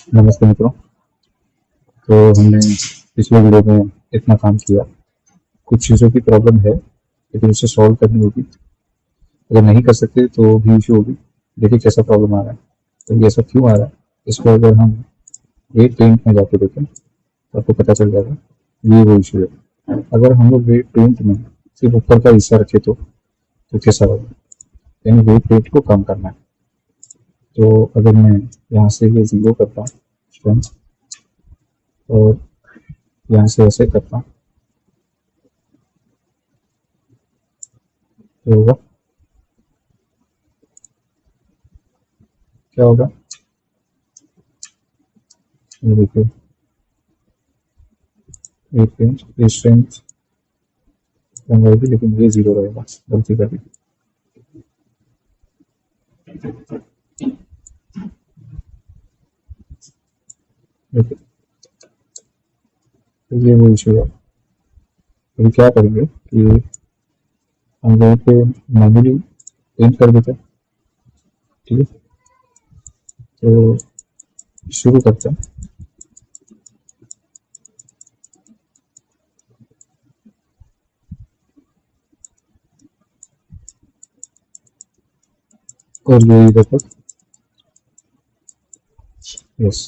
नमस्ते मित्रों। तो हमने पिछले वीडियो में इतना काम किया। कुछ चीज़ों की प्रॉब्लम है लेकिन उसे सॉल्व करनी होगी। अगर नहीं कर सकते तो भी इशू होगी। देखिए कैसा प्रॉब्लम आ रहा है, तो ये सब क्यों आ रहा है। इसको अगर हम वेट पेंट में जाके देखें तो आपको पता चल जाएगा ये वो इशू है। अगर हम लोग वेट पेंट में सिर्फ ऊपर का हिस्सा रखे तो कैसा होगा। यानी वेट पेंट को कम करना है। तो अगर मैं यहाँ से ये ज़ीरो करता हूँ स्ट्रेंथ और यहाँ से ऐसे करता हूँ तो होगा क्या होगा। ये देखिए वेट पेंट ये स्ट्रेंथ कम रहेगी लेकिन ये ज़ीरो रहेगा। गलती कर दी। देखिए तो ये वो इशू है। अभी क्या करेंगे कि हम लोग पे मैन्युअली पेंट कर देते हैं। ठीक है, तो शुरू करते हैं। और ये इधर तक यस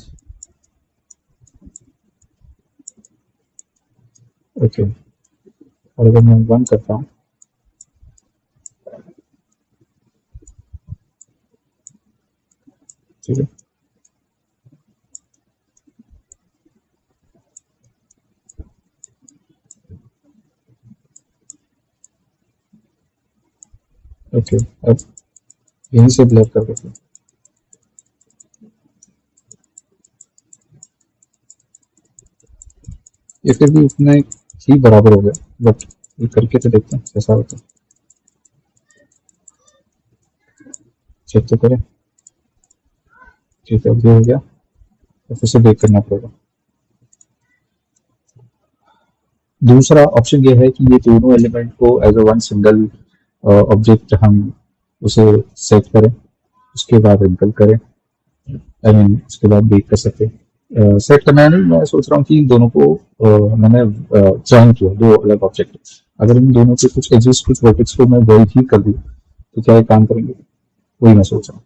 ओके। और अगर मैं वन करता हूँ ठीक है, ओके। अब यहीं से ब्लर कर देते हैं। ये फिर भी उतना ही बराबर हो गया, बट ये करके तो देखते हैं कैसा होता है। चेक तो करें। ठीक है, अब ये हो गया। तो फिर से बेक करना पड़ेगा। दूसरा ऑप्शन ये है कि ये दोनों एलिमेंट को as a one single object हम उसे सेट करें, उसके बाद रिंकल करें। आई मीन उसके बाद बेक कर सकते हैं। सेट करना है नहीं, मैं सोच रहा हूँ कि इन दोनों को मैंने ज्वाइन किया दो अलग ऑब्जेक्ट। अगर इन दोनों के कुछ एजेस कुछ वर्टेक्स को मैं वही ही कर दूँ तो क्या ये काम करेंगे, वही मैं सोच रहा हूँ।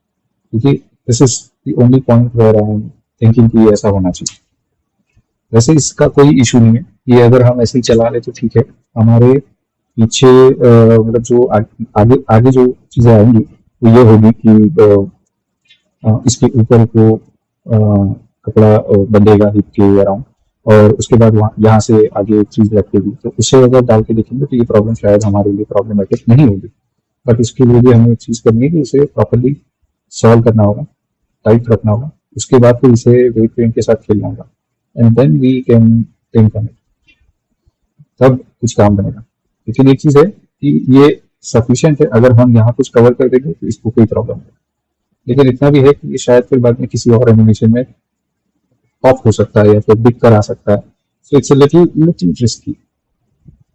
क्योंकि this is the only point where I am thinking कि ऐसा होना चाहिए। वैसे इसका कोई इशू नहीं है, ये अगर हम ऐसे ही चला ले तो ठीक है। हमारे पीछे मतलब जो आगे आगे जो चीजें आएंगी वो ये होगी कि इसके ऊपर को कपड़ा बंधेगा हिप के अराउंड, और उसके बाद वहाँ यहाँ से आगे एक चीज रखेगी। तो उसे अगर डाल के देखेंगे तो ये प्रॉब्लम शायद हमारे लिए प्रॉब्लमेटिक नहीं होगी। बट इसके लिए भी हमें एक चीज करनी है कि इसे प्रॉपरली सॉल्व करना होगा, टाइट रखना होगा। उसके बाद फिर इसे वेट पेंट के साथ खेलना होगा and then we can paint on it. तब कुछ काम बनेगा। लेकिन एक चीज है कि ये सफिशियंट है। अगर हम यहाँ कुछ कवर कर देंगे तो इसको कोई प्रॉब्लम नहीं। लेकिन इतना भी है कि ये शायद फिर बाद में किसी और एनिमेशन में ऑफ हो सकता है या फिर दिख कर आ सकता है। So it's little little risky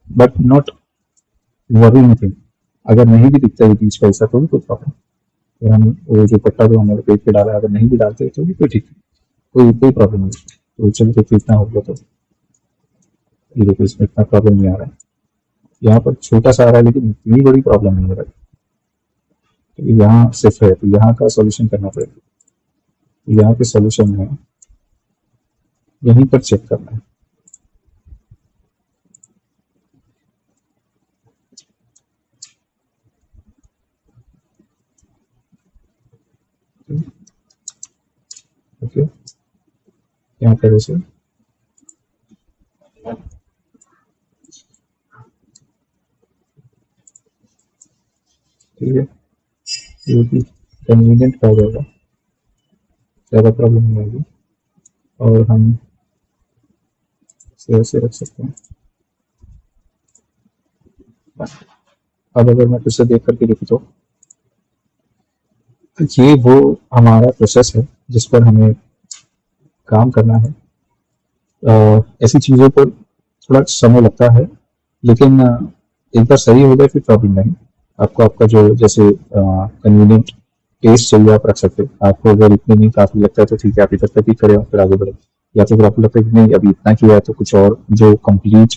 but not worry anything. अगर नहीं भी दिखता है बीच का ऐसा तो भी कोई प्रॉब्लम। तो हम वो जो पट्टा जो हमारे पेज पे डाला है अगर नहीं भी डालते तो भी कोई ठीक है, कोई कोई प्रॉब्लम नहीं। तो चलो देखो इतना हो गया। तो ये देखो इसमें इतना प्रॉब्लम नहीं आ रहा है। यहाँ पर छोटा सा आ रहा है लेकिन इतनी बड़ी प्रॉब्लम नहीं हो रहा है। तो यहाँ सिर्फ है तो यहाँ का सोल्यूशन करना पड़ेगा। तो यहाँ के सोल्यूशन में यहीं पर चेक करना है। ओके, यहाँ पर ऐसे ठीक है, ये भी कन्वीनियंट हो जाएगा, ज़्यादा प्रॉब्लम नहीं आएगी। और हम इसे ऐसे रख सकते हैं। अब अगर मैं फिर से देख करके देखूँ तो ये वो हमारा प्रोसेस है जिस पर हमें काम करना है। ऐसी चीज़ों पर थोड़ा समय लगता है लेकिन एक बार सही हो जाए फिर प्रॉब्लम नहीं। आपको आपका जो जैसे कन्वीनियंट टेस्ट चाहिए आप रख सकते हो। आपको अगर इतने में काफी लगता है तो ठीक है, आप इधर तक ही करें और फिर आगे बढ़े। या तो फिर आपको लगता है कि नहीं अभी इतना किया है तो कुछ और जो कंप्लीट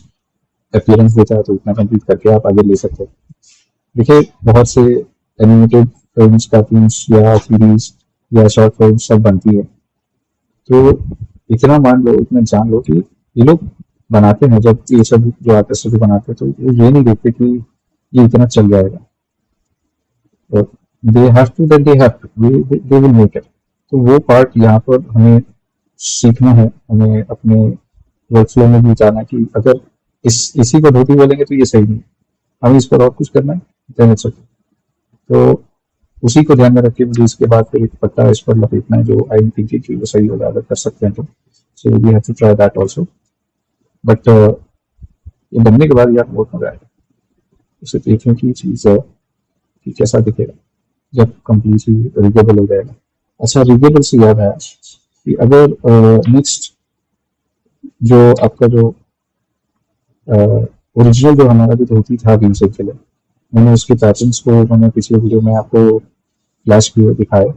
अपीयरेंस देता है तो इतना कंप्लीट करके आप आगे ले सकते हो। देखिए बहुत से एनिमेटेड फिल्म्स, कार्टून्स या सीरीज या शॉर्ट फिल्म सब बनती है। तो इतना मान लो, इतना जान लो कि ये लोग बनाते हैं, जब ये सब जो आर्टिस्ट जो बनाते हैं तो वो ये नहीं देखते कि ये इतना चल जाएगा। तो they have to that they have to they will make it. तो वो पार्ट यहाँ पर हमें सीखना है, हमें अपने वर्कफ्लो में भी जाना कि अगर इसी को धोती बोलेंगे तो ये सही नहीं, हमें इस पर और कुछ करना है, देन इट्स ओके। तो उसी को ध्यान में रख के मुझे इसके बाद फिर एक पट्टा इस पर लपेटना है जो आई एम थिंकिंग कि वो सही होगा अगर कर सकते हैं तो। So we have to try that also. But ये बनने के बाद यार बहुत मजा आएगा उसे देखने की चीज है कि कैसा दिखेगा जब कम्प्लीटली रीडेबल हो जाएगा। अच्छा, रीडेबल से याद आया कि अगर नेक्स्ट जो आपका जो ओरिजिनल जो हमारा जो धोती था भीम के लिए, मैंने उसके पैटर्न्स को मैंने पिछले वीडियो में आपको फ्लैश किए दिखाए।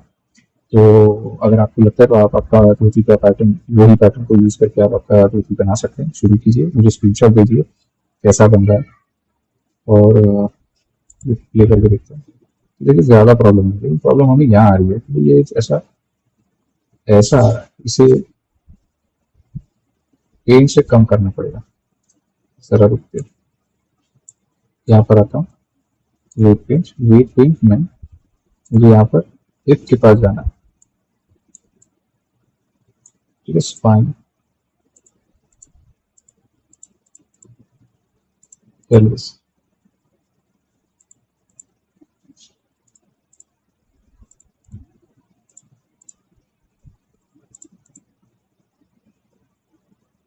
तो अगर आपको लगता है तो आप आपका धोती का पैटर्न, वही पैटर्न को यूज करके आप आपका धोती बना सकते हैं। शुरू कीजिए, मुझे स्क्रीनशॉट भेजिए कैसा बन रहा है और ये करके देखते हैं। देखिए ज़्यादा प्रॉब्लम नहीं है, प्रॉब्लम हमें यहाँ आ रही है कि ये ऐसा ऐसा आ रहा है, इसे पेन से कम करना पड़ेगा। जरा रुकते, यहाँ पर आता हूँ, वेट पेंट में मुझे यहाँ पर हिप के पास जाना है। ठीक है, स्पाइन, पेल्विस।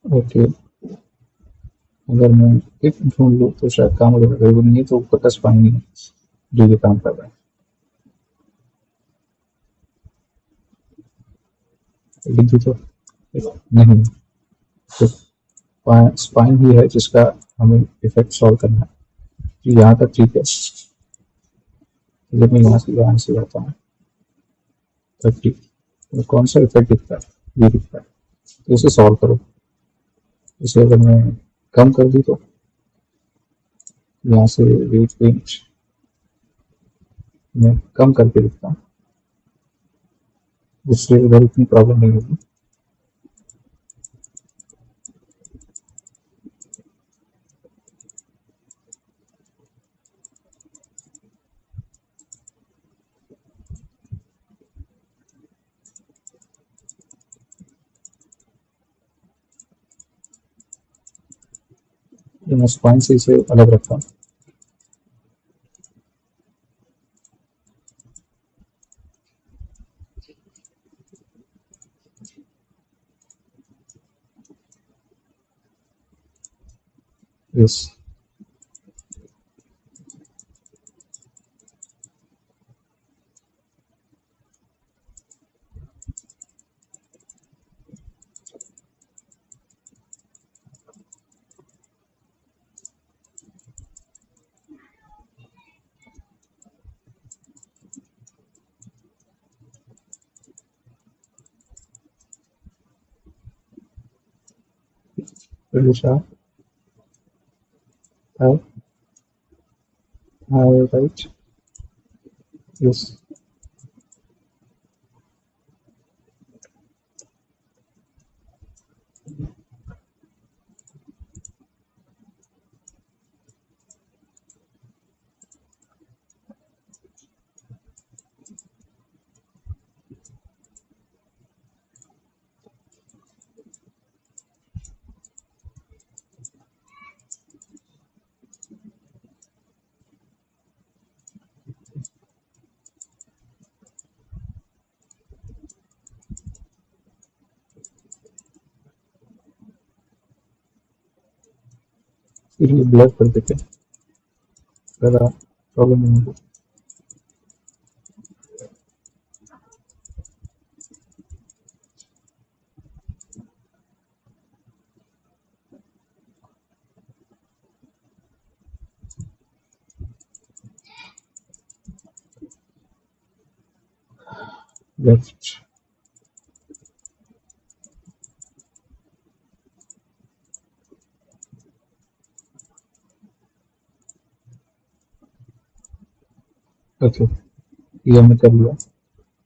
ओके, अगर मैं हिप ढूंढ लूँ तो शायद काम हो जाएगा, अगर वो नहीं है तो ऊपर का स्पाइन ही है जो ये काम कर रहा है। बिंदु तो नहीं, तो स्पाइन ही है जिसका हमें इफेक्ट सॉल्व करना है। तो यहाँ तक ठीक है। जब मैं यहाँ से जाता हूँ 30, तो कौन सा इफेक्ट दिखता है, ये दिखता है। तो इसे सॉल्व करो। इसे अगर मैं कम कर दी तो यहाँ से वेट पेंट में कम करके दिखता हूँ, जिससे उधर इतनी प्रॉब्लम नहीं होगी। तो मैं स्पाइन से इसे अलग रखता हूँ। Yes, really sharp. High, high, right. Yes. फिर ये ब्लर कर देते हैं, ज़्यादा प्रॉब्लम नहीं होगी। लेफ्ट। ओके, ये हमने कर लिया।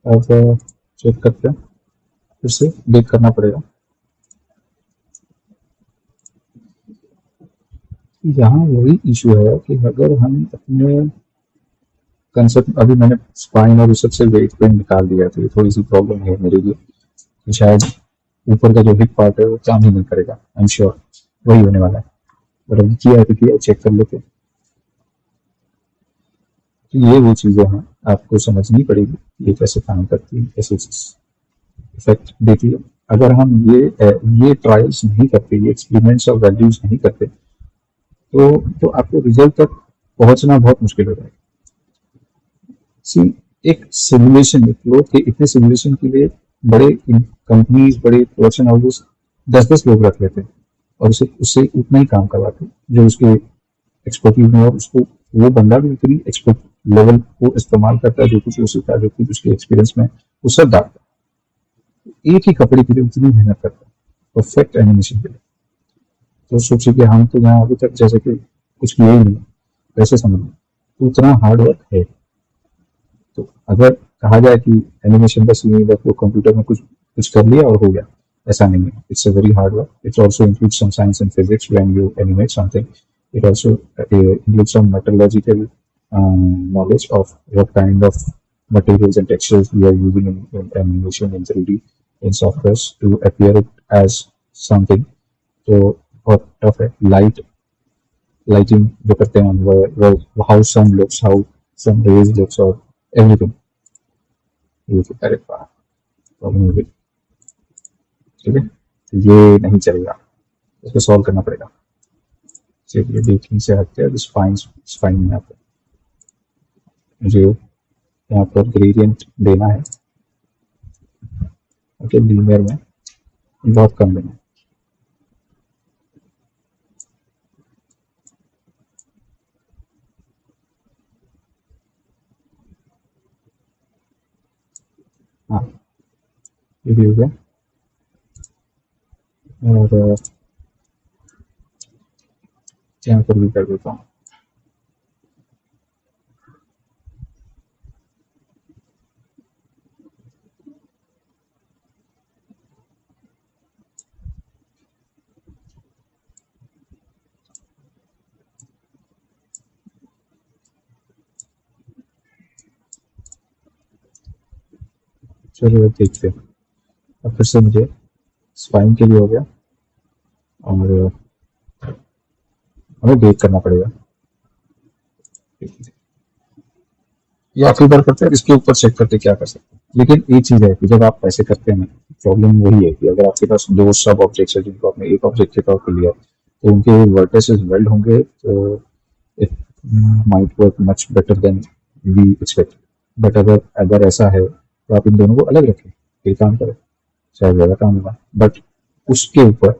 अब चेक करते हैं, फिर से देख करना पड़ेगा। यहाँ वही इशू है कि अगर हम अपने कंसेप्ट, अभी मैंने स्पाइन और उस सब से वेट पे निकाल दिया, तो ये थोड़ी सी प्रॉब्लम है मेरे लिए कि शायद ऊपर का जो हिप पार्ट है वो काम ही नहीं करेगा। आई एम श्योर वही होने वाला है। और अभी किया है तो किया, चेक कर लेते हैं। तो ये वो चीज़ें हैं, आपको समझनी पड़ेगी ये कैसे काम करती है, कैसे इफेक्ट देती है। अगर हम ये ट्रायल्स नहीं करते, ये एक्सपेरिमेंट्स और वैल्यूज नहीं करते, तो आपको रिजल्ट तक पहुंचना बहुत मुश्किल हो जाएगा। सी, एक सिमुलेशन, एक फ्लोर के इतने सिमुलेशन के लिए बड़े कंपनीज, बड़े प्रोडक्शन हाउसेस 10-10 लोग रख लेते हैं और उसे उससे उतना ही काम करवाते हैं जो उसके एक्सपर्टीज में, और उसको वो बंदा भी उतनी एक्सपर्ट लेवल को इस्तेमाल करता है, जो कुछ वो सीखा, जो कुछ उसके एक्सपीरियंस में वो सब डालता है। एक ही कपड़े के लिए उतनी मेहनत करता है परफेक्ट एनिमेशन के लिए। तो सोचिए कि हम तो यहाँ अभी तक जैसे कि कुछ किए ही नहीं, वैसे समझ लो तो उतना हार्ड वर्क है। तो अगर कहा जाए कि एनिमेशन बस ये बस वो कंप्यूटर में कुछ कुछ कर लिया और हो गया, ऐसा नहीं है। It's a very hard work. It's also include some science and physics when you animate something. It also includes some metallurgical knowledge of what kind of materials and textures we are using in animation in 3D in software to appear it as something. तो बहुत tough है। Lighting जो करते हैं, वो how sun looks, how sun rays looks और everything. ये तो अरे वाह, प्रॉब्लम हो गई। ठीक है, तो ये नहीं चलेगा, इसको सॉल्व करना पड़ेगा। चलिए बेकिंग से हटते हैं, स्पाइन स्पाइन में आते हैं। मुझे यहाँ पर ग्रेडियंट देना है। ओके, लीनियर में बहुत कम देना है। हाँ, ये भी हो गया। और यहाँ पर भी कर देता हूँ। चलो अब देखते हैं। अब फिर से मुझे स्पाइन के लिए हो गया, और हमें बेक करना पड़ेगा। ये आखिरी बार करते हैं, इसके ऊपर चेक करते क्या कर सकते हैं। लेकिन एक चीज है कि जब आप ऐसे करते हैं, प्रॉब्लम वही है कि अगर आपके पास दो सब ऑब्जेक्ट्स है जिनको आपने एक ऑब्जेक्ट के तौर पर लिया, तो उनके वर्टिसेस वेल्ड होंगे, तो it might work much better than we expect. But अगर अगर ऐसा है तो आप इन दोनों को अलग रखें, फिर काम करें, शायद ज़्यादा काम होगा। बट उसके ऊपर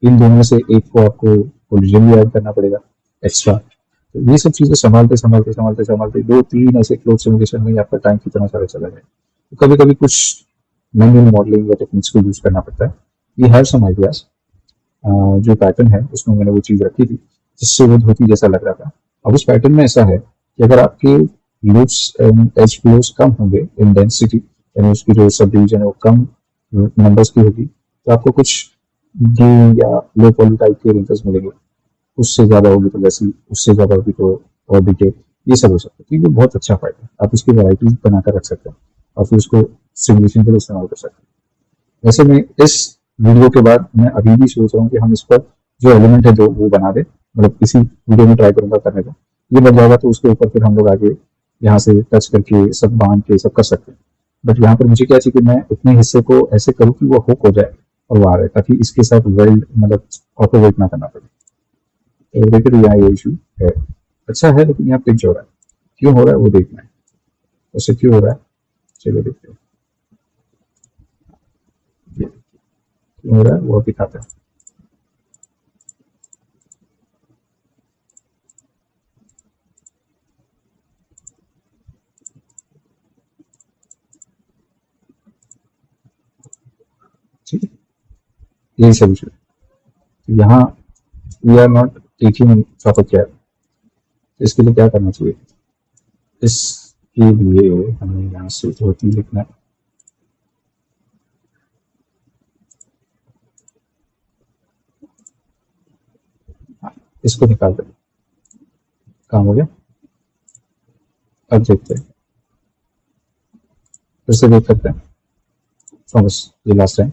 इन दोनों में से एक को आपको कोलिजन भी ऐड करना पड़ेगा एक्स्ट्रा। तो ये सब चीज़ें संभालते संभालते संभालते संभालते 2-3 ऐसे क्लोज सिमुलेशन में ही आपका टाइम कितना सारा चला जाए। तो कभी कभी कुछ मैनुअल मॉडलिंग या टेक्निक्स को यूज करना पड़ता है। We have some ideas. जो पैटर्न है उसमें मैंने वो चीज़ रखी थी जिससे वो धोती जैसा लग रहा था। अब उस पैटर्न में ऐसा है कि अगर आपके लूप्स एंड एज फ्लोस कम होंगे इन डेंसिटी, यानी उसकी जो सब डिवीजन है वो कम नंबर्स की होगी, तो आपको कुछ डी या लो पॉली टाइप के रिंकल्स मिलेंगे। उससे ज़्यादा होगी तो वैसी, उससे ज़्यादा होगी तो और डिटेल, ये सब हो सकता है। तो ये बहुत अच्छा फायदा है, आप इसकी वैरायटीज बनाकर रख सकते हैं और फिर उसको सिमुलेशन के लिए इस्तेमाल कर सकते हैं। वैसे मैं इस वीडियो के बाद मैं अभी भी सोच रहा हूँ कि हम इस पर जो एलिमेंट है दो वो बना दे, मतलब किसी वीडियो में ट्राई करूंगा करने का। ये बन जाएगा तो उसके ऊपर फिर हम लोग आगे यहाँ से टच करके सब बांध के सब कर सकते हैं। बट यहाँ पर मुझे क्या चाहिए कि मैं उतने हिस्से को ऐसे करूँ कि वो हुक हो जाए और वो आ रहे, ताकि इसके साथ वेल्ड मतलब ऑटोवेट ना करना पड़े। तो देखिए, तो यहाँ ये इशू है। अच्छा है, लेकिन यहाँ पिंच हो रहा है। क्यों हो रहा है वो देखना है। वैसे क्यों हो रहा है, चलिए देखते हैं। ये क्यों हो रहा है वो दिखाते हैं। यही सोल्यूशन। यहाँ we are not taking proper care. इसके लिए क्या करना चाहिए? इसके लिए हमें यहाँ से धोती लिखना है। इसको निकाल दें। काम हो गया। अब देखते हैं, फिर से देख सकते हैं। बस ये लास्ट टाइम।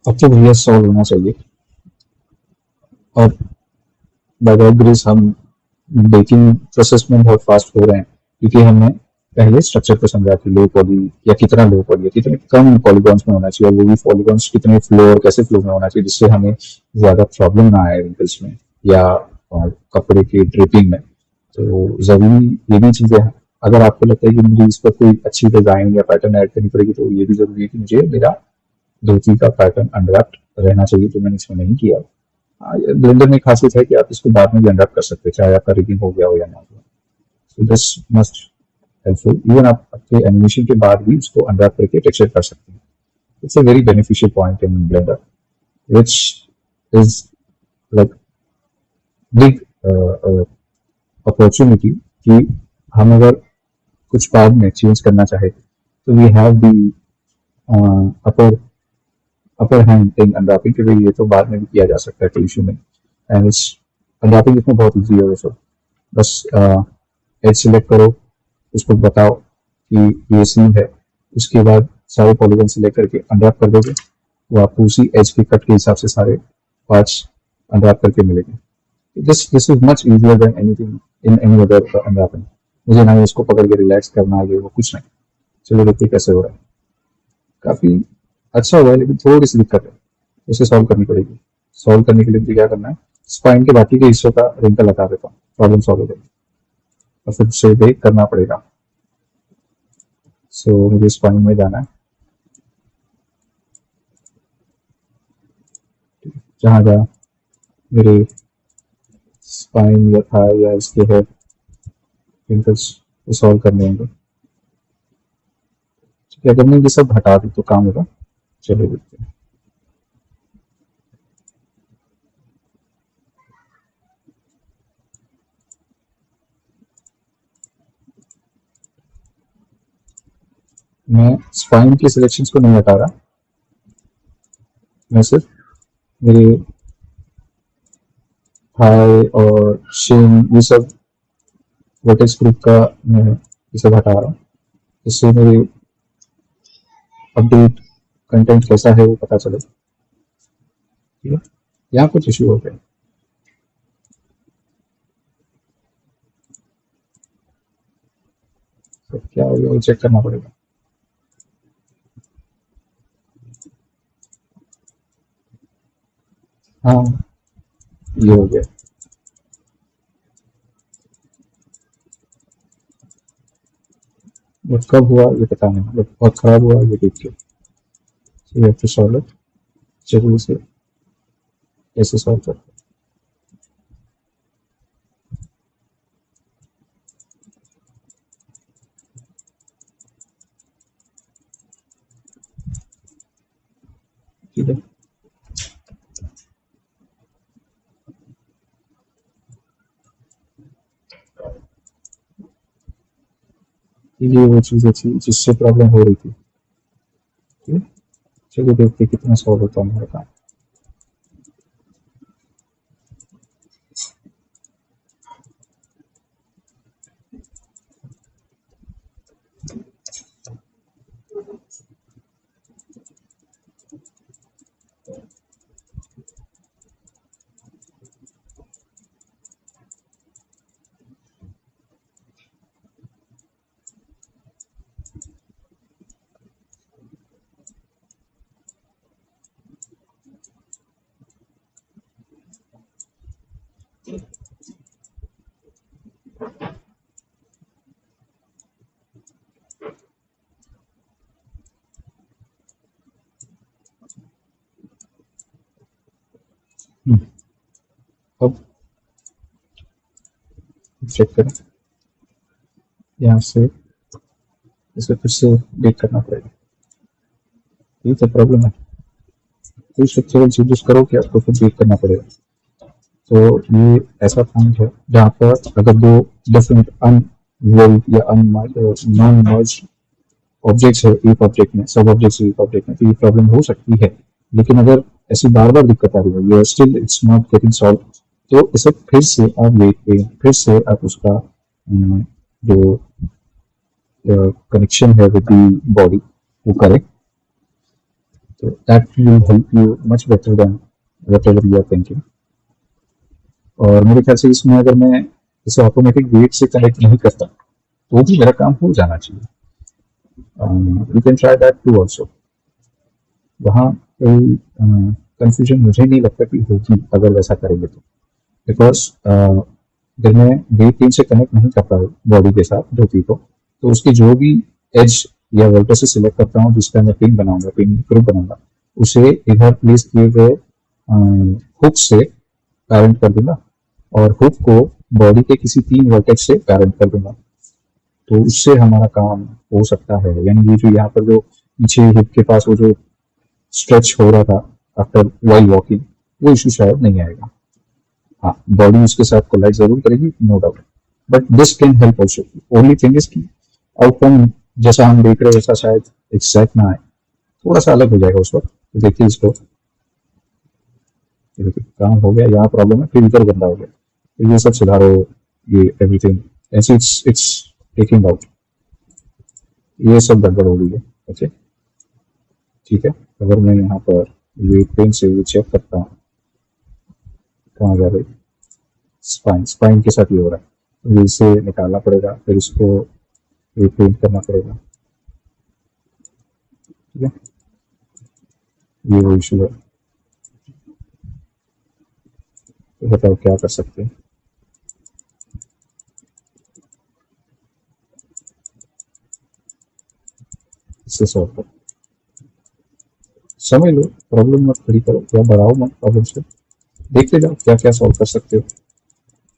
अब तो भैया सॉल्व होना चाहिए। और बाय गॉड ग्रेस हम बेकिंग प्रोसेस में बहुत फास्ट हो रहे हैं, क्योंकि हमने पहले स्ट्रक्चर को समझा कि लो पॉली या कितना लो पॉली या कितने कम पॉलीगॉन्स में होना चाहिए, और वो भी पॉलीगॉन्स कितने फ्लो और कैसे फ्लो में होना चाहिए जिससे हमें ज्यादा प्रॉब्लम ना आए रिंकल्स में या कपड़े की ड्रिपिंग में। तो जरूरी ये भी चीजें हैं। अगर आपको लगता है कि मुझे इस पर कोई अच्छी डिजाइन या पैटर्न ऐड करनी पड़ेगी, तो ये भी जरूरी है कि मुझे मेरा धोती का पैटर्न अनरैप्ड रहना चाहिए, जो मैंने इसमें नहीं किया। ब्लेंडर में खासियत है कि आप इसको बाद में भी अनरैप कर सकते हैं, चाहे आपका रिगिंग हो गया हो या ना हो। So this must helpful. Even आप आपके एनिमेशन के बाद भी उसको अनरैप करके टेक्सचर कर सकते हैं। It's a very beneficial point in Blender, which is like big opportunity कि हम अगर कुछ बाद में चेंज करना चाहे तो we have the upper upper hand in unwrapping के लिए। ये तो बाद में भी किया जा सकता है, कोई इशू नहीं। एंड इस अनरैपिंग इसमें बहुत ईजी है वैसे। बस एज सिलेक्ट करो, उसको बताओ कि ये सीन है, उसके बाद सारे पॉलीगन सिलेक्ट करके अनरैप कर दोगे, वो आपको उसी एज के कट के हिसाब से सारे पार्ट्स अनरैप करके मिलेंगे। This is much easier than anything in any other unwrapping. मुझे ना इसको पकड़ के रिलैक्स करना है, वो कुछ नहीं। चलो देखिए कैसे हो रहा है। काफी अच्छा हुआ है, लेकिन थोड़ी सी दिक्कत है, उसे सॉल्व करनी पड़ेगी। सॉल्व करने के लिए मुझे क्या करना है, स्पाइन के बाकी के हिस्सों का रिंकल हटा देता हूँ, प्रॉब्लम सॉल्व हो जाएगी। और फिर उसे देख करना पड़ेगा। सो मुझे स्पाइन में जाना है, जहाँ जहाँ मेरे स्पाइन या था या इसके है रिंकल्स सॉल्व करने होंगे। ठीक है, अगर मैं ये सब हटा दूँ तो काम होगा। चलो देखते हैं। मैं स्पाइन के सिलेक्शंस को नहीं हटा रहा, मैं सिर्फ मेरे हाई और शेन ये सब वर्टेक्स ग्रुप का मैं ये सब हटा रहा हूँ, जिससे मेरे अपडेट कंटेंट कैसा है वो पता चले। ठीक है, यहाँ कुछ इशू हो गया। तो क्या हो गया वो चेक करना पड़ेगा। हाँ, ये हो गया। बट कब हुआ ये पता नहीं, बट बहुत खराब हुआ ये देख के। So we have to solve it। चलिए इसे कैसे सॉल्व करते हैं। ठीक है, ये वो चीज़ें थी जिससे प्रॉब्लम हो रही थी। ठीक है, चलिए देखते हैं कितना सॉल्व होता है हमारा काम। अब चेक करें, यहाँ से इसे फिर से डेट करना पड़ेगा। ये तो प्रॉब्लम है। कोई स्ट्रक्चरल चेंजेस करो कि आपको फिर वेट करना पड़ेगा। तो ये ऐसा पॉइंट है जहाँ पर अगर दो डिफरेंट अनरोल्ड या नॉन मर्ज ऑब्जेक्ट्स है एक ऑब्जेक्ट में, सब ऑब्जेक्ट्स एक ऑब्जेक्ट में, तो ये प्रॉब्लम हो सकती है। लेकिन अगर ऐसी बार बार दिक्कत आ रही है, ये still it's not getting solve, तो इसे फिर से आप वेट पे फिर से आप उसका जो कनेक्शन है विद द बॉडी वो करें, तो that will help you much better than whatever you are thinking. और मेरे ख्याल से इसमें अगर मैं इसे ऑटोमेटिक वेट से कनेक्ट नहीं करता तो भी मेरा काम हो जाना चाहिए। You can try that too also. वहाँ कोई कंफ्यूजन मुझे नहीं लगता कि होगी अगर वैसा करेंगे तो, बिकॉज जब मैं वेट पिन से कनेक्ट नहीं करता हूँ बॉडी के साथ धोती को, तो उसकी जो भी एज या वर्टर से सिलेक्ट करता हूँ जिसका मैं पिन बनाऊंगा, पिन ग्रुप बनाऊंगा, उसे इधर प्लेस किए गए हुक से पैरेंट कर दूंगा और हुक को बॉडी के किसी 3 वर्टेक्स से पैरेंट कर दूंगा। तो उससे हमारा काम हो सकता है। यानी ये जो यहाँ पर जो पीछे हिप के पास वो जो स्ट्रेच हो रहा था आफ्टर वाइल वॉकिंग, वो इशू शायद नहीं आएगा। हाँ, बॉडी उसके साथ कोलाइड जरूर करेगी, no doubt, but this can help also. Only thing is की आउटकम जैसा हम देख रहे हैं वैसा शायद एग्जैक्ट ना आए, थोड़ा सा अलग हो जाएगा उस वक्त। तो देखिए इसको, देखिए काम हो गया, यहाँ प्रॉब्लम है, फिर इधर गंदा हो गया, तो ये सब सुधारो, ये एवरीथिंग इट्स टेकिंग आउट, ये सब गड़बड़ हो गई है। ओके, ठीक है। अगर मैं यहाँ पर वेट पेन से ये चेक करता हूँ, कहाँ जा रही स्पाइन, स्पाइन के साथ ये हो रहा है, तो इसे निकालना पड़ेगा, फिर इसको वेट पेन करना पड़ेगा। ठीक है, ये वो इशू है। तो बताओ क्या कर सकते हैं। इससे सॉल्व कर, समझ लो, प्रॉब्लम मत खड़ी करो या बढ़ाओ मत प्रॉब्लम से, देखते जाओ क्या क्या सॉल्व कर सकते हो।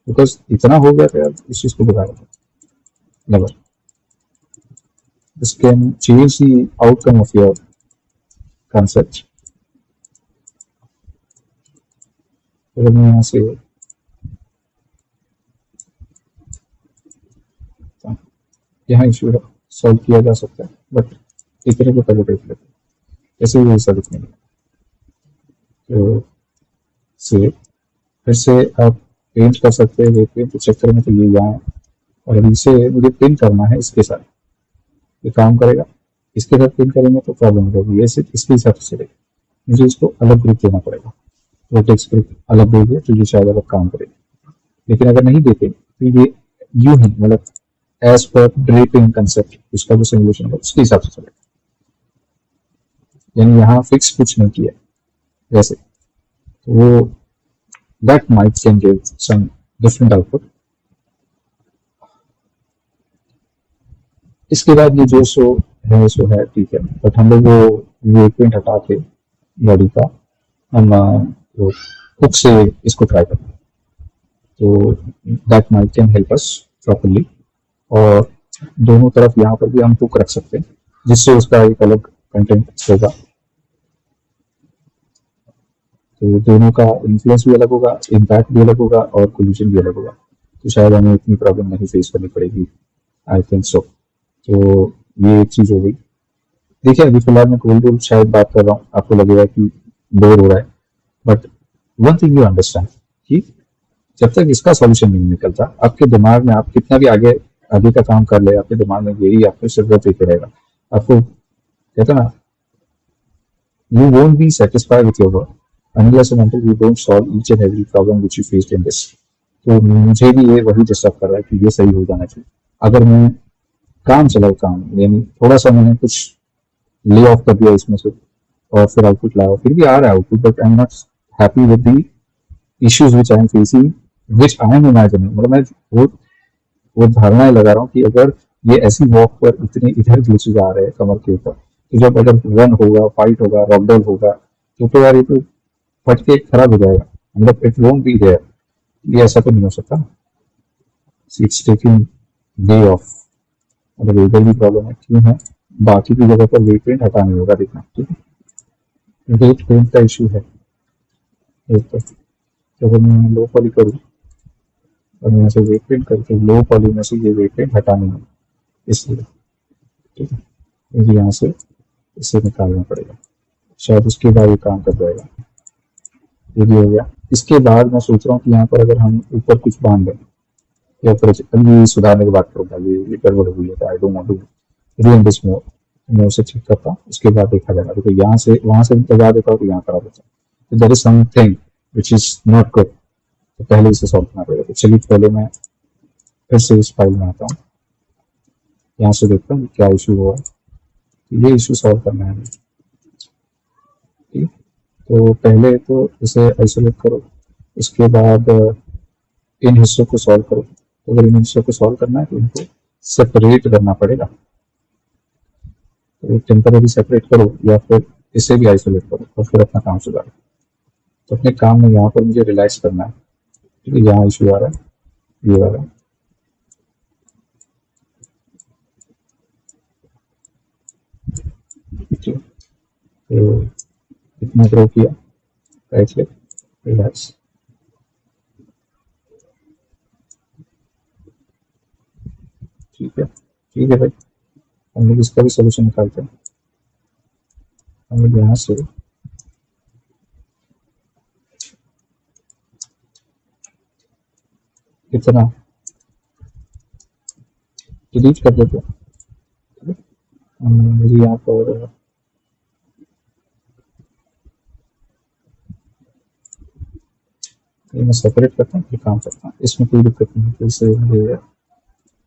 बिकॉज इतना हो गया तो यार इस चीज को बिगाड़ो never. This can change the outcome of your concept. अगर मैं यहाँ से यहाँ इशू है, सॉल्व किया जा सकता है, बट इतने को पहले देख लेते हैं, ऐसे ही ऐसा दिखने लगा। तो से फिर से आप पेंट कर सकते हैं, वेट पेंट चेक करेंगे तो ये यहाँ है, और अभी इसे मुझे पिन करना है इसके साथ, ये काम करेगा। इसके साथ पिन करेंगे तो प्रॉब्लम हो जाएगी, ये सिर्फ इसके हिसाब से चलेगा, मुझे इसको अलग ग्रुप देना पड़ेगा, वर्टेक्स ग्रुप अलग देंगे तो ये शायद अलग काम करेगा। लेकिन अगर नहीं देते तो ये यूं ही मतलब एज पर ड्रेपिंग कंसेप्ट इसका जो सिमुलेशन होगा उसके हिसाब से चलेगा, यानी यहाँ फिक्स कुछ नहीं किया वैसे, तो वो that might can give some different output. इसके बाद ये जो सो है ठीक है, बट हम लोग वो वेट पेंट हटा के बॉडी का हम वो हुक से इसको ट्राई करते हैं, तो that might can help us properly. और दोनों तरफ यहाँ पर भी हम हुक रख सकते हैं जिससे उसका एक अलग कंटेंट होगा, तो दोनों का इन्फ्लुएंस भी अलग होगा, इम्पैक्ट भी अलग होगा और कोलिजन भी अलग होगा, तो शायद हमें इतनी प्रॉब्लम नहीं फेस करनी पड़ेगी, आई थिंक सो। तो ये एक चीज हो गई। देखिए अभी फिलहाल मैं कोल्ड रूल शायद बात कर रहा हूँ, आपको लगेगा कि बोर हो रहा है, but one thing you understand कि जब तक इसका सॉल्यूशन नहीं निकलता, आपके दिमाग में आप कितना भी आगे आगे का काम कर ले, आपके दिमाग में यही आपको सिर्फ देते रहेगा। आपको कहते ना, you won't be satisfied with your work unless and until you don't solve each and every problem which you faced in this। तो मुझे भी ये वही डिस्टर्ब कर रहा है कि ये सही हो जाना चाहिए। अगर मैं काम चलाओ काम, यानी थोड़ा सा मैंने कुछ ले ऑफ कर दिया इसमें से और फिर आउटपुट लाओ, फिर भी आ रहा है output, but I am not happy with the issues which I am facing, which I am imagining. मतलब मैं वो धारणाएं लगा रहा हूँ कि अगर ये ऐसी वॉक पर इतने इधर ग्लिचेज आ रहे हैं कमर के ऊपर, तो जब अगर रन होगा, फाइट होगा, रॉकडॉल होगा, तो यार ये तो फट के खराब हो जाएगा, मतलब इट वोंट बी देयर। ये ऐसा तो नहीं हो सकता, इट्स टेकिंग डे ऑफ। अगर इधर भी प्रॉब्लम है क्यों है, बाकी की जगह पर वेट पेंट हटा नहीं होगा, देखना ठीक है। वेट पेंट का इशू है एक तो अगर मैं लो पॉली करूँ और यहाँ से वेट पेंट करके लो पॉली में से ये वेट पेंट हटानी है, इसलिए ठीक है, मुझे यहाँ से इसे निकालना पड़ेगा, शायद उसके बाद ये काम कर जाएगा। ये भी हो गया। इसके बाद मैं सोच रहा हूँ कि यहाँ पर अगर हम ऊपर कुछ बांध दें या ऊपर अभी सुधारने की बात करूँगा, ये गड़बड़ हुई है, I don't want to read this more, मैं उसे चेक करता हूँ, उसके बाद देखा जाएगा। तो यहाँ से वहां से लगा देता हूँ तो यहाँ करा देता हूँ, तो there is something which is not good, तो पहले इसे सॉल्व करना पड़ेगा। तो चलिए पहले मैं फिर से इस फाइल में आता हूँ, यहाँ से देखता हूँ क्या इशू हुआ है, तो ये इशू सॉल्व करना है हमें। ठीक, तो पहले तो इसे आइसोलेट करो, उसके बाद इन हिस्सों को सॉल्व करो। तो अगर इन हिस्सों को सॉल्व करना है तो इनको सेपरेट करना पड़ेगा, तो टेम्पररी सेपरेट करो या फिर इसे भी आइसोलेट करो और फिर अपना काम सुधारो। तो अपने काम में यहाँ पर मुझे रिलैक्स करना है, ठीक है, यहाँ इशू आ रहा है, ये वाला, ठीक है, तो इतना ड्रॉ किया, राइट क्लिक, रिलैक्स, ठीक है भाई, हम लोग इसका भी सोल्यूशन निकालते हैं। हम लोग यहाँ से इतना डिलीट कर देते हैं, मुझे यहाँ पर ये मैं सेपरेट करता हूँ फिर काम करता हूँ, इसमें कोई दिक्कत नहीं है। फिर से मुझे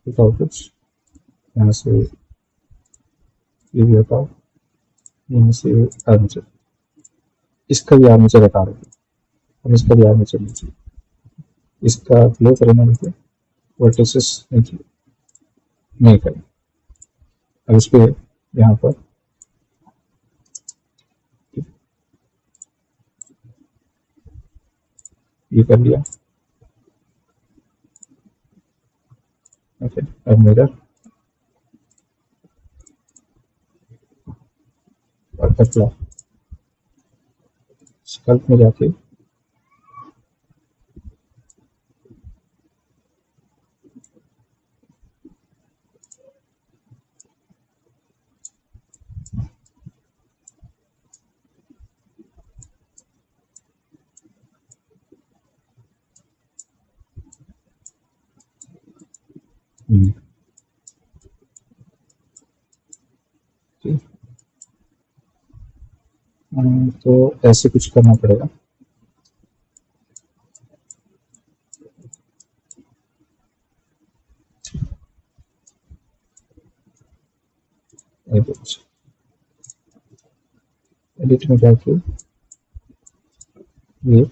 बताओ कुछ, यहाँ से ये भी बताओ, यहाँ से आर्मेचर, इसका भी आर्मेचर हटा रहे थे, हम इसका भी आर्मेचर नीचे, इसका फ्लो करेंगे नीचे, वर्टिसेस नीचे नहीं करें। अब इस पर यहाँ पर ये कर लिया, ओके। अब मिरर और पतला स्कल्प में जाके ठीक, तो ऐसे कुछ करना पड़ेगा। एडिट में जाके ये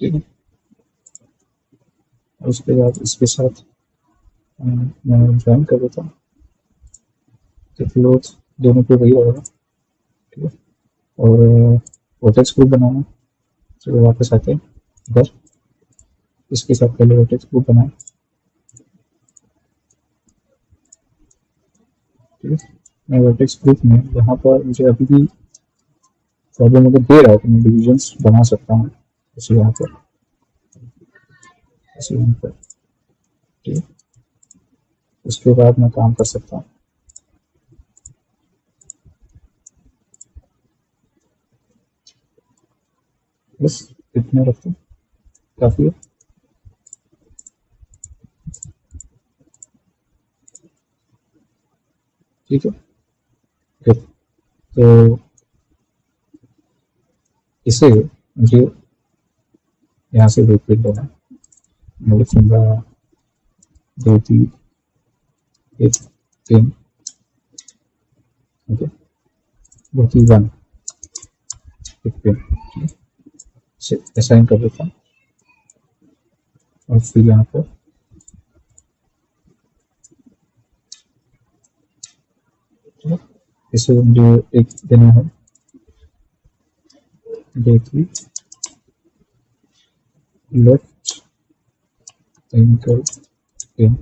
ठीक है, और उसके बाद इसके साथ मैं ज्वाइन कर देता हूँ, तो क्लोथ दोनों पे वही रहेगा, ठीक है। और वर्टेक्स ग्रुप बनाना, चलो वापस आते हैं इधर, इसके साथ पहले वर्टेक्स ग्रुप बनाए, ठीक है। मैं वर्टेक्स ग्रुप में यहाँ पर मुझे अभी भी प्रॉब्लम अगर दे रहा है तो मैं डिविजन्स बना सकता हूँ, जैसे यहाँ पर, जैसे यहाँ पर, ठीक है। उसके बाद मैं काम कर सकता हूँ, बस इतना रखते हैं, काफ़ी है, ठीक है। फिर तो इसे मुझे यहाँ से दो प्लेट लेना है, मैं लिखूँगा 2 3 1 3, बहुत ही वन एक पेन से असाइन कर देता हूँ और फिर यहाँ पर इसे मुझे एक देना है देखिए लेफ्ट एंकर पेन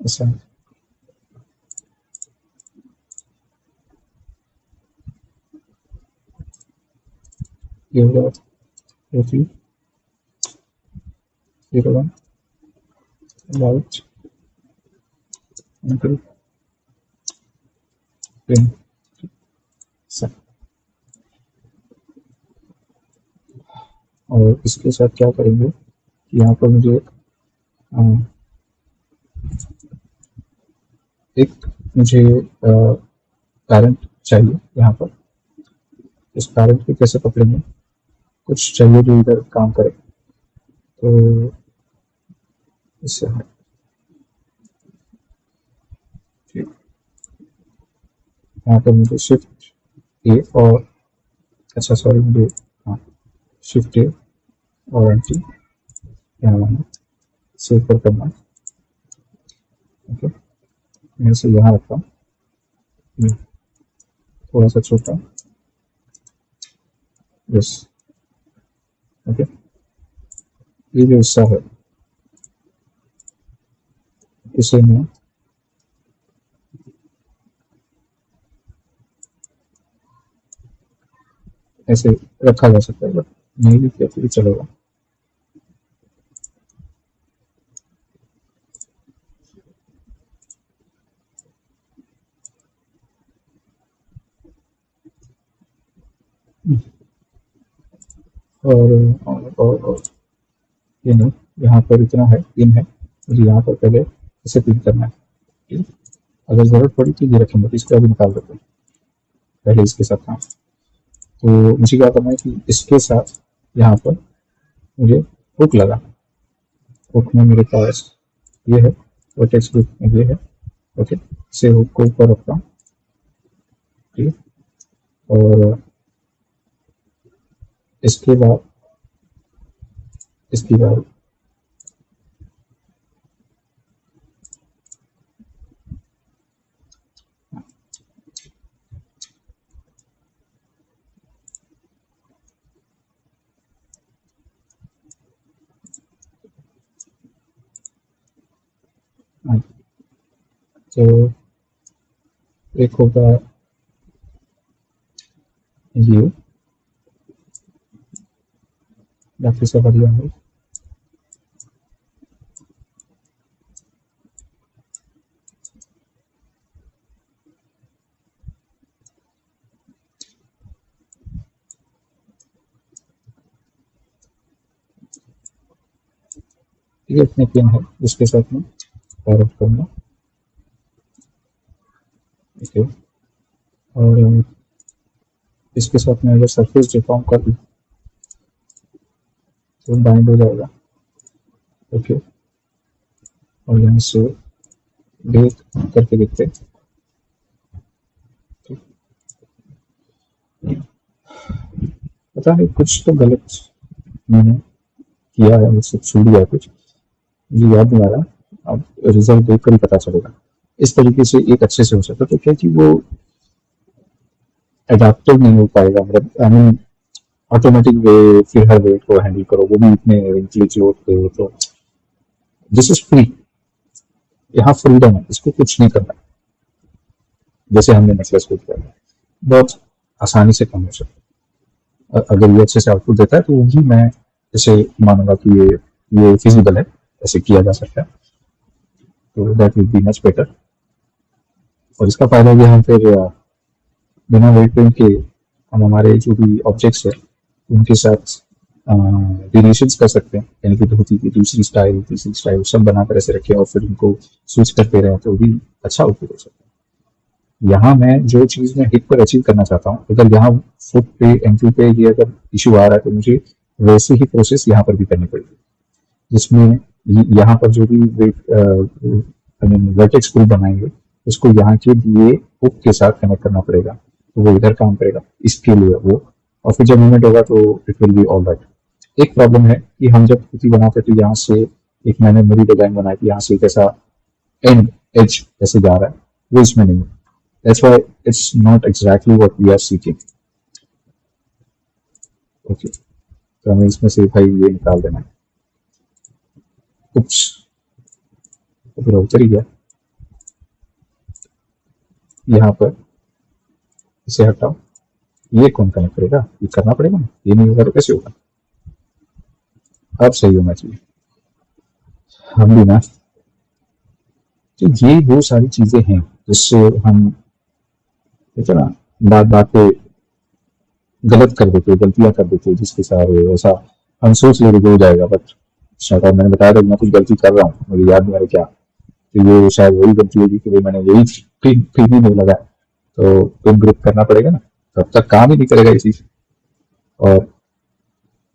असाइन ये होगा 0301 राइट एंकर पेन और इसके साथ क्या करेंगे कि यहाँ पर मुझे एक मुझे पैरेंट चाहिए यहाँ पर। इस पैरेंट को कैसे पकड़ेंगे, कुछ चाहिए जो इधर काम करे, तो इससे है ठीक। यहाँ पर मुझे शिफ्ट ए और अच्छा सॉरी मुझे हाँ शिफ्ट ए और एंटी यहाँ लाना सेव पर करना है। ओके मैं इसे यहाँ रखता हूँ थोड़ा सा छोटा यस। ओके ये जो हिस्सा है इसे मैं ऐसे रखा जा सकता है बट नहीं भी किया फिर चलेगा। और ये नहीं यहाँ पर इतना है पिन है मुझे यहाँ पर पहले इसे पिन करना है ठीक? अगर जरूरत पड़ी तो ये रखेंगे तो इसको अभी निकाल देते हैं पहले इसके साथ काम। तो मुझे क्या करना है कि इसके साथ यहाँ पर मुझे हुक लगा, हुक में मेरे पास ये है और टेक्स्ट बुक में ये है। ओके इसे हुक को ऊपर रखता हूँ ठीक है और इसके बाद इसकी बात तो एक होगा ये बाकी सब बढ़िया है। ये इतने पिन है जिसके साथ में पैरेट करूँगा। ओके और इसके साथ में अगर सरफेस डिफॉर्म कर दूँ तो बाइंड हो जाएगा। ओके और यहाँ से देख करके देखते हैं पता नहीं कुछ तो गलत मैंने किया है मुझसे छूट गया कुछ मुझे याद नहीं आ रहा अब रिजल्ट देख कर ही पता चलेगा। इस तरीके से एक अच्छे से हो सकता तो क्या कि वो अडेप्टिव नहीं हो पाएगा मतलब आई मीन ऑटोमेटिक वे फिर हर वेट को हैंडल करो वो भी इतने रिंकली जोड़ के तो दिस इज फ्री। यहाँ फ्रीडम है इसको कुछ नहीं करना जैसे हमने नेकलेस को किया बहुत आसानी से कम हो सकता। अगर ये अच्छे से आउटपुट देता है तो वही मैं इसे मानूंगा कि ये फिजिबल है ऐसे किया जा सकता है तो that will be much better. और इसका फायदा ये हम फिर बिना वेट पेंट के हम हमारे जो भी ऑब्जेक्ट्स है उनके साथ वेरिएशंस कर सकते हैं यानी कि धोती की दूसरी स्टाइल तीसरी स्टाइल सब बनाकर ऐसे रखे और फिर उनको स्विच करते रहे तो भी अच्छा आउटपुट हो सकता है। यहाँ मैं जो चीज़ मैं हिट पर अचीव करना चाहता हूँ अगर यहाँ फुट पे एंट्री पे ये अगर इशू आ रहा है तो मुझे वैसे ही प्रोसेस यहाँ पर भी करनी पड़ेगी जिसमें यहाँ पर जो भी weight I mean vertex group बनाएंगे उसको यहाँ के दिए हुक के साथ कनेक्ट करना पड़ेगा, तो वो इधर काम करेगा इसके लिए वो, और फिर जब मूवमेंट होगा तो it will be all right. एक प्रॉब्लम है कि हम जब कुर्ती बनाते तो यहाँ से एक मैंने मेरी डिजाइन बनाई थी, यहाँ से एक ऐसा एंड एज ऐसे जा रहा है, वो इसमें नहीं है। That's why it's not exactly what we are seeking. Okay, तो हमें इसमें से भाई ये निकाल देना है। उप्स, तो पूरा उतर ही गया। यहाँ पर इसे हटाओ, ये कौन कनेक्ट करेगा, ये करना पड़ेगा ना, ये नहीं होगा तो कैसे होगा। अब सही होना चाहिए, हम भी ना। तो ये वो सारी चीजें हैं जिससे हम कहते हैं ना बात बात पे गलत कर देते, गलतियां कर देते जिसके सारे ऐसा हम सोच ले हो जाएगा, बट शायद मैंने बताया था मैं कुछ गलती कर रहा हूँ, मुझे याद नहीं आ रहा क्या, तो ये शायद वही गलती होगी कि भाई मैंने यही फिर ही नहीं लगा, तो पिन ग्रुप करना पड़ेगा ना, तब तक काम ही नहीं करेगा ये चीज। और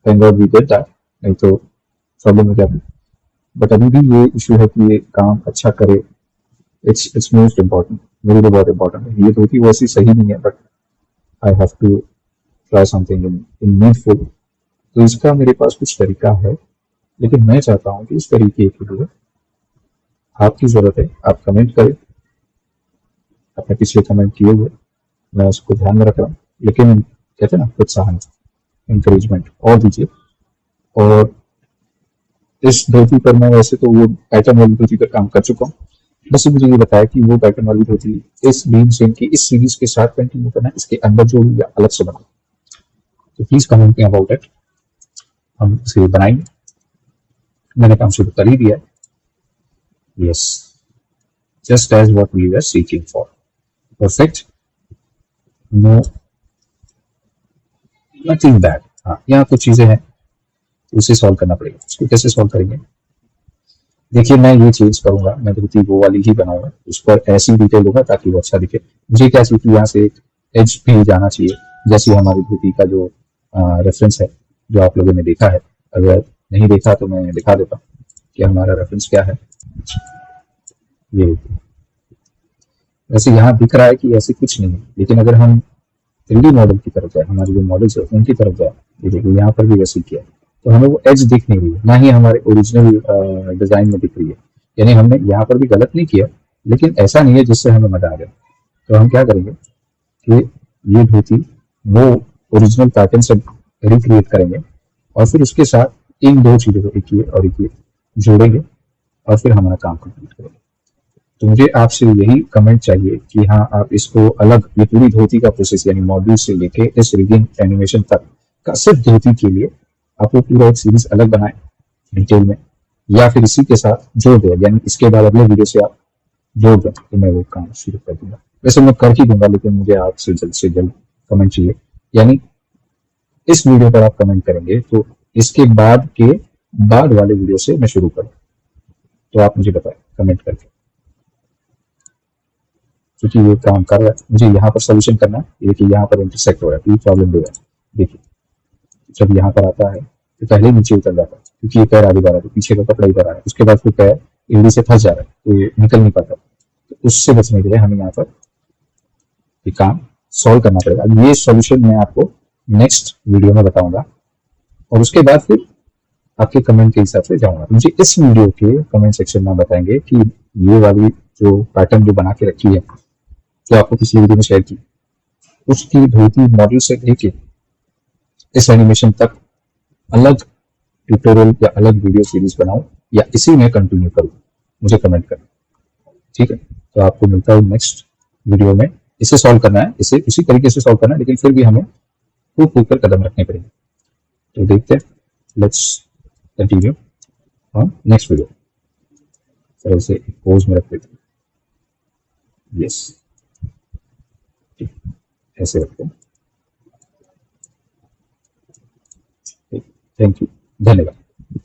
thank God we did that, नहीं तो प्रॉब्लम हो जाती। बट अभी भी ये इशू है कि ये काम अच्छा करे, इट्स मोस्ट इम्पोर्टेंट, मेरे लिए बहुत इंपॉर्टेंट है। ये धोती वैसी सही नहीं है, but I have to try something in needful. तो इसका मेरे पास कुछ तरीका है, लेकिन मैं चाहता हूँ कि इस तरीके के लिए आपकी जरूरत है, आप कमेंट करें, आपने पिछले कमेंट किए हुए मैं उसको ध्यान में रख रहा हूँ, लेकिन कहते हैं ना प्रोत्साहन, इंकरेजमेंट और दीजिए। और इस धोती पर मैं वैसे तो वो पैटर्न वाली धोती पर काम कर चुका हूँ, बस मुझे ये बताया कि वो पैटर्न वाली धोती इस बीम सेम की इस सीरीज के साथ कंटिन्यू करना है, इसके अंदर जो या अलग से बना, तो please comment me about it, हम इसे बनाएंगे। मैंने काम शुरू कर ही दिया है। Yes, just as what we were seeking for, perfect, no nothing bad. हाँ, यहाँ कुछ चीजें हैं उसे सॉल्व करना पड़ेगा। उसको कैसे सॉल्व करेंगे, देखिए मैं ये चेंज करूंगा, मैं धोती वो वाली ही बनाऊंगा, उस पर ऐसी डिटेल होगा ताकि वो अच्छा दिखे। मुझे क्या चाहिए कि यहाँ से एक एज भी जाना चाहिए, जैसे हमारी धोती का जो रेफरेंस है जो आप लोगों ने देखा है। अगर नहीं देखा तो मैं दिखा देता हूँ कि हमारा रेफरेंस क्या है। ये वैसे यहाँ दिख रहा है कि ऐसे कुछ नहीं है, लेकिन अगर हम 3D मॉडल की तरफ जाए, हमारे जो मॉडल्स है उनकी तरफ जाए, ये देखिए यहाँ पर भी वैसे किया है, तो हमें वो एज दिख नहीं रही है, ना ही हमारे ओरिजिनल डिजाइन में दिख रही है। यानी हमने यहाँ पर भी गलत नहीं किया, लेकिन ऐसा नहीं है जिससे हमें मजा आ जाए। तो हम क्या करेंगे कि ये धोती वो ओरिजिनल पैटर्न से रिक्रिएट करेंगे, और फिर उसके साथ इन दो चीजों को, एक ये और एक ये जोड़ेंगे, और फिर हमारा काम कंप्लीट करेंगे। तो मुझे आपसे यही कमेंट चाहिए कि हाँ आप इसको अलग, ये पूरी धोती का प्रोसेस यानी मॉड्यूल से लेके इस रिगिंग एनिमेशन तक का सिर्फ धोती के लिए आप वो पूरा एक सीरीज अलग बनाएं डिटेल में, या फिर इसी के साथ जोड़ दें, यानी इसके बाद अगले वीडियो से आप जोड़ दें, तो मैं वो काम शुरू कर दूंगा। वैसे मैं कर ही दूंगा, लेकिन मुझे आपसे जल्द से जल्द कमेंट चाहिए, यानी इस वीडियो पर आप कमेंट करेंगे तो इसके बाद के बाद वाले वीडियो से मैं शुरू करूँ, तो आप मुझे बताएं कमेंट करके, क्योंकि ये काम कर रहा है। मुझे यहाँ पर सोल्यूशन करना है, देखिए यहाँ पर इंटरसेक्ट हो रहा है, प्रॉब्लम दे रहा है। देखिए जब यहाँ पर आता है तो पहले नीचे उतर जाता है, क्योंकि ये पैर आगे जा रहा है तो पीछे का कपड़ा इधर आ रहा है, उसके बाद फिर पैर एड़ी से फंस जा रहा है तो ये निकल नहीं पाता। तो उससे बचने के लिए हमें यहाँ पर ये काम सॉल्व करना पड़ेगा। ये सोल्यूशन मैं आपको नेक्स्ट वीडियो में बताऊंगा, और उसके बाद फिर आपके कमेंट के हिसाब से जाऊंगा। मुझे इस वीडियो के कमेंट सेक्शन में बताएंगे कि ये वाली जो पैटर्न जो बना के रखी है, जो आपको पिछली वीडियो में शेयर की, उसकी धोती मॉडल से लेके इस एनिमेशन तक अलग ट्यूटोरियल या अलग वीडियो सीरीज बनाऊं, या इसी में कंटिन्यू करूं, मुझे कमेंट करें। ठीक है, तो आपको मिलता है नेक्स्ट वीडियो में। इसे सॉल्व करना है, इसे इसी तरीके से सॉल्व करना है, लेकिन फिर भी हमें फूक फूक कर कदम रखने पड़ेंगे। तो देखते हैं, let's continue on next video. फिर इसे पोज में रख देते हैं, यस ऐसे रखते हैं। थैंक यू, धन्यवाद।